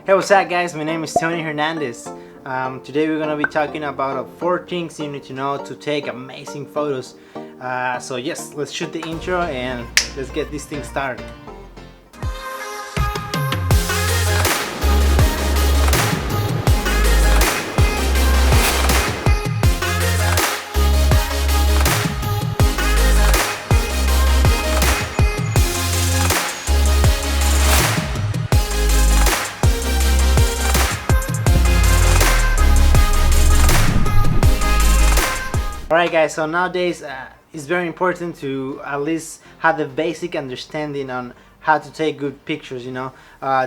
Hey, what's up guys? My name is Tony Hernandez. Today we're gonna be talking about 4 things you need to know to take amazing photos. So yes, let's shoot the intro and let's get this thing started. Alright guys, so nowadays it's very important to at least have the basic understanding on how to take good pictures, you know.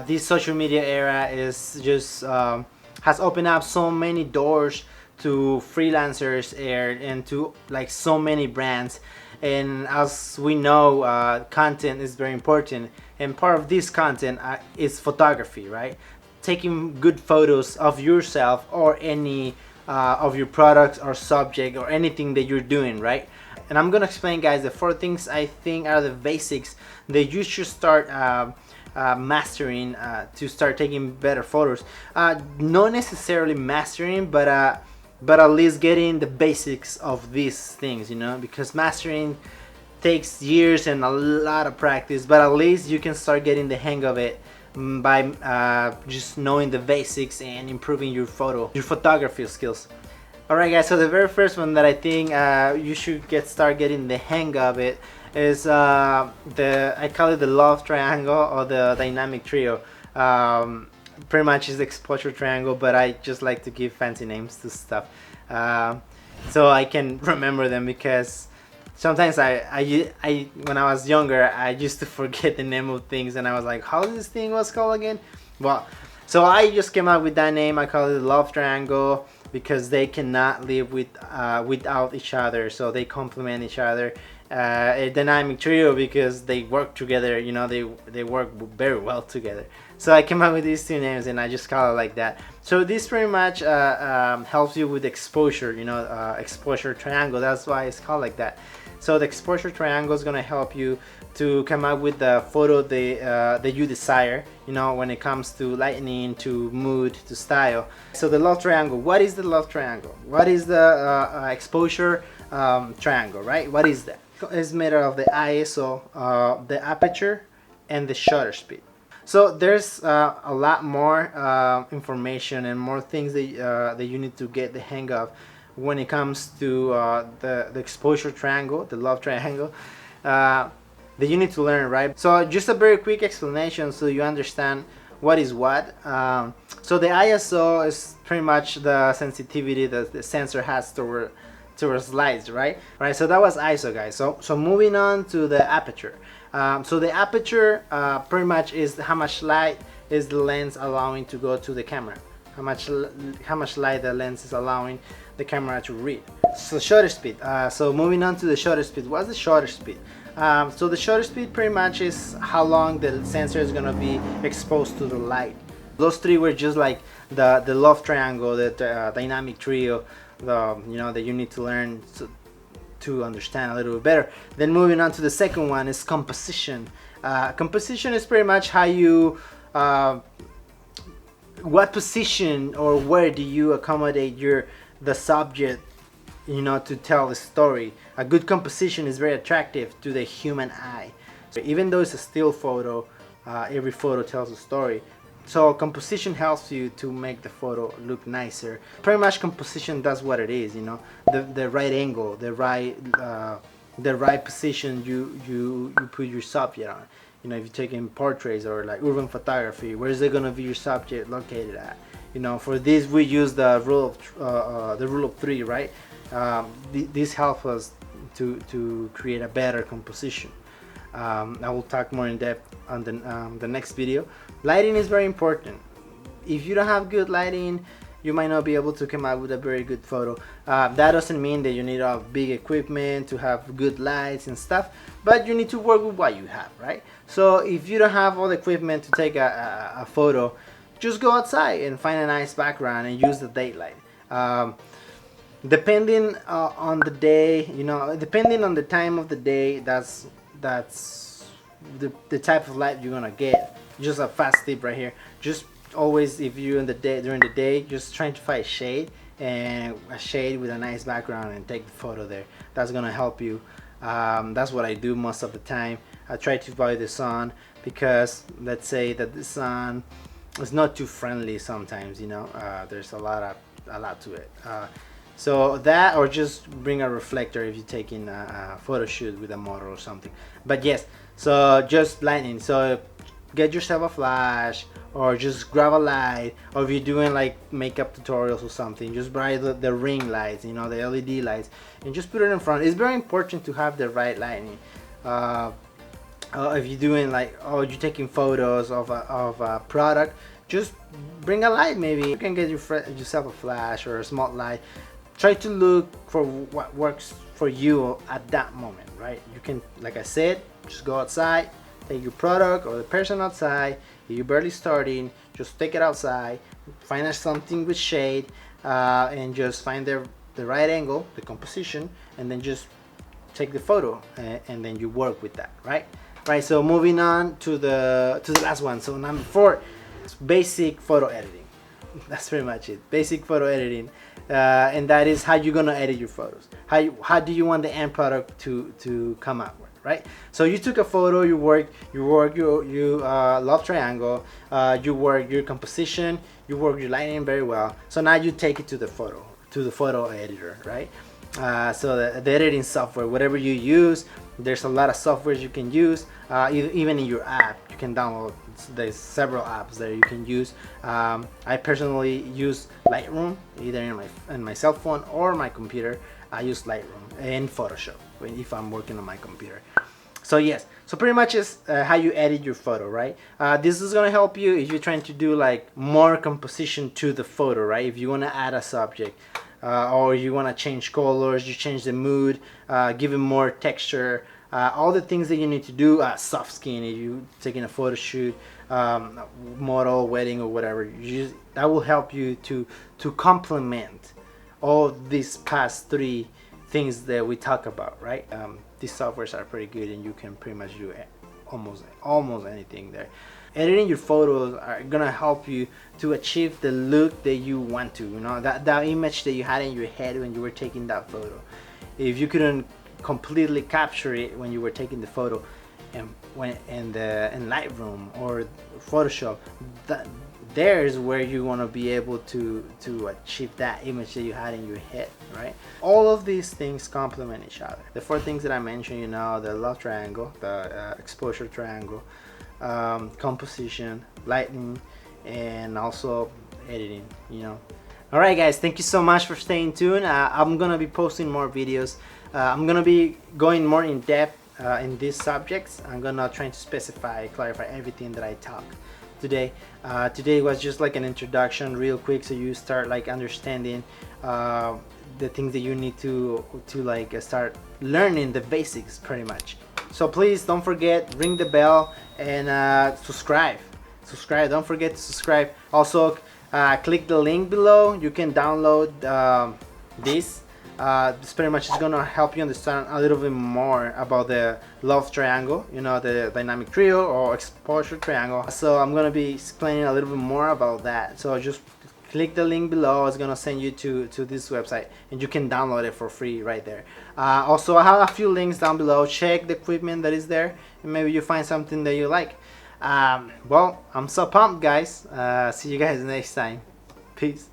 This social media era is just has opened up so many doors to freelancers and to like so many brands, and as we know, content is very important, and part of this content is photography, right? Taking good photos of yourself or any of your products or subject or anything that you're doing, right? And I'm gonna explain, guys, the 4 things I think are the basics that you should start mastering to start taking better photos. Not necessarily mastering, but at least getting the basics of these things, you know, because mastering takes years and a lot of practice, but at least you can start getting the hang of it by just knowing the basics and improving your photography skills. Alright guys, so the very first one that I think you should start getting the hang of it is I call it the love triangle or the dynamic trio. Pretty much is the exposure triangle, but I just like to give fancy names to stuff so I can remember them, because sometimes when I was younger, I used to forget the name of things, and I was like, how this thing was called again? Well, so I just came up with that name. I call it the love triangle because they cannot live without each other, so they complement each other. A dynamic trio because they work together, you know, they work very well together. So I came up with these 2 names and I just call it like that. So this pretty much helps you with exposure, you know, exposure triangle. That's why it's called like that. So the exposure triangle is gonna help you to come up with the photo that you desire, you know, when it comes to lighting, to mood, to style. So the love triangle, what is the love triangle? What is the exposure triangle, right? What is that? It's made out of the ISO, the aperture, and the shutter speed. So there's a lot more information and more things that you need to get the hang of when it comes to the exposure triangle, the love triangle, that you need to learn, right? So just a very quick explanation so you understand what is what. So the ISO is pretty much the sensitivity that the sensor has towards lights, right? So that was ISO, guys. So moving on to the aperture. So the aperture pretty much is how much light is the lens allowing to go to the camera, how much light the lens is allowing the camera to read. So shutter speed. So moving on to the shutter speed. What's the shutter speed? So the shutter speed pretty much is how long the sensor is gonna be exposed to the light. Those 3 were just like the love triangle, the dynamic trio, you know, that you need to learn to understand a little bit better. Then moving on to the second one is composition. Composition is pretty much how you what position or where do you accommodate the subject, you know, to tell the story. A good composition is very attractive to the human eye. So even though it's a still photo, every photo tells a story. So composition helps you to make the photo look nicer. Pretty much composition does what it is, you know, the right angle, the right position you put your subject on. You know, if you're taking portraits or like urban photography, where is it gonna be your subject located at? You know, for this we use the rule of 3, right? This helps us to create a better composition. I will talk more in depth on the next video. Lighting is very important. If you don't have good lighting, you might not be able to come out with a very good photo. That doesn't mean that you need a big equipment to have good lights and stuff, but you need to work with what you have, right? So if you don't have all the equipment to take a photo, just go outside and find a nice background and use the daylight. Depending on the day, you know, depending on the time of the day, that's the type of light you're gonna get. Just a fast tip right here, just always, if you in the day during the day, just trying to find shade, and a shade with a nice background, and take the photo there. That's gonna help you. That's what I do most of the time. I try to avoid the sun, because let's say that the sun is not too friendly sometimes, you know. There's a lot to it. So that, or just bring a reflector if you're taking a photo shoot with a model or something. But yes, so just lighting. So get yourself a flash, or just grab a light, or if you're doing like makeup tutorials or something, just buy the ring lights, you know, the LED lights, and just put it in front. It's very important to have the right lighting. If you're doing like, oh, you're taking photos of a product, just bring a light. Maybe you can get yourself a flash or a small light. Try to look for what works for you at that moment, right? You can, like I said, just go outside, take your product or the person outside. If you're barely starting, just take it outside, find something with shade, and just find the right angle, the composition, and then just take the photo, and then you work with that, right? Right. So moving on to the last one. So number 4, basic photo editing. That's pretty much it. Basic photo editing, and that is how you're gonna edit your photos. How do you want the end product to come out with, right? So you took a photo, you love triangle, you work your composition, you work your lighting very well. So now you take it to the photo editor, right? So the editing software, whatever you use, there's a lot of softwares you can use. Even in your app, you can download. There's several apps that you can use. I personally use Lightroom, either in my cell phone or my computer. I use Lightroom and Photoshop if I'm working on my computer. So yes, so pretty much is how you edit your photo, right? This is gonna help you if you're trying to do like more composition to the photo, right? If you wanna add a subject, or you wanna change colors, you change the mood, give it more texture, all the things that you need to do, soft skin, if you're taking a photo shoot, model, wedding, or whatever, that will help you to complement all these past 3 things that we talk about, right? These softwares are pretty good, and you can pretty much do almost anything there. Editing your photos are gonna help you to achieve the look that you want to, you know, that image that you had in your head when you were taking that photo. If you couldn't completely capture it when you were taking the photo, and when in Lightroom or Photoshop, there's where you want to be able to achieve that image that you had in your head, right? All of these things complement each other. The 4 things that I mentioned, you know, the love triangle, the exposure triangle, composition, lighting, and also editing, you know. Alright guys, thank you so much for staying tuned. I'm gonna be posting more videos. I'm gonna be going more in depth in these subjects. I'm gonna try to clarify everything that I talk today. Today was just like an introduction real quick, so you start like understanding the things that you need to like start learning the basics pretty much. So please don't forget, ring the bell, and subscribe. Don't forget to subscribe. Also click the link below. You can download this. This pretty much is gonna help you understand a little bit more about the love triangle, you know, the dynamic trio or exposure triangle. So I'm gonna be explaining a little bit more about that. So just click the link below. It's gonna send you to this website, and you can download it for free right there. Also, I have a few links down below. Check the equipment that is there, and maybe you find something that you like. Well, I'm so pumped, guys. See you guys next time. Peace.